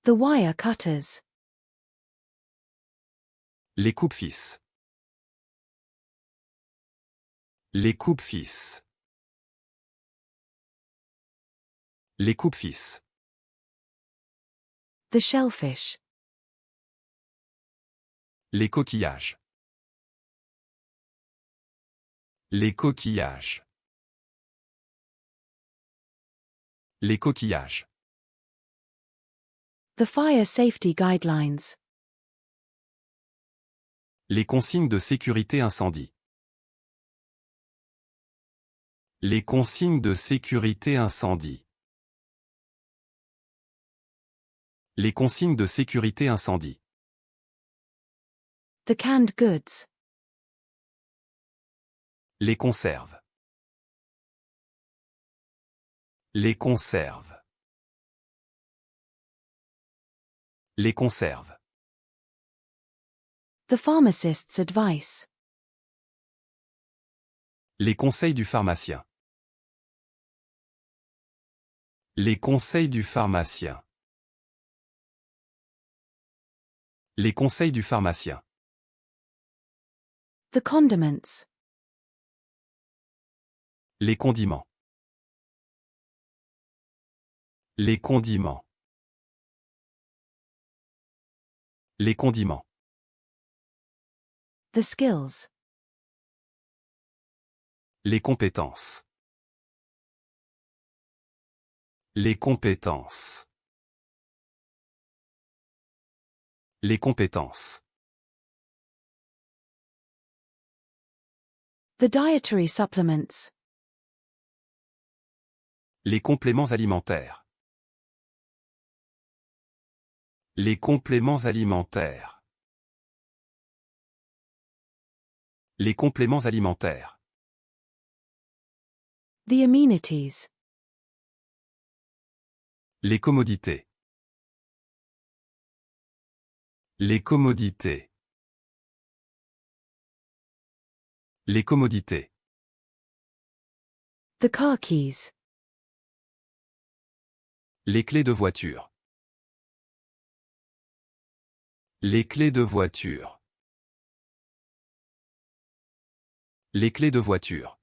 The wire cutters. Les coupes-fils. Les coupes-fils. Les coupes-fils. The shellfish. Les coquillages. Les coquillages. Les coquillages. The fire safety guidelines. Les consignes de sécurité incendie. Les consignes de sécurité incendie. Les consignes de sécurité incendie. The canned goods. Les conserves. Les conserves. Les conserves. The pharmacist's advice. Les conseils du pharmacien. Les conseils du pharmacien. Les conseils du pharmacien. The condiments. Les condiments. Les condiments. Les condiments. The skills. Les compétences. Les compétences. Les compétences. The dietary supplements. Les compléments alimentaires. Les compléments alimentaires. Les compléments alimentaires. The amenities. Les commodités. Les commodités. Les commodités. The car keys. Les clés de voiture. Les clés de voiture. Les clés de voiture.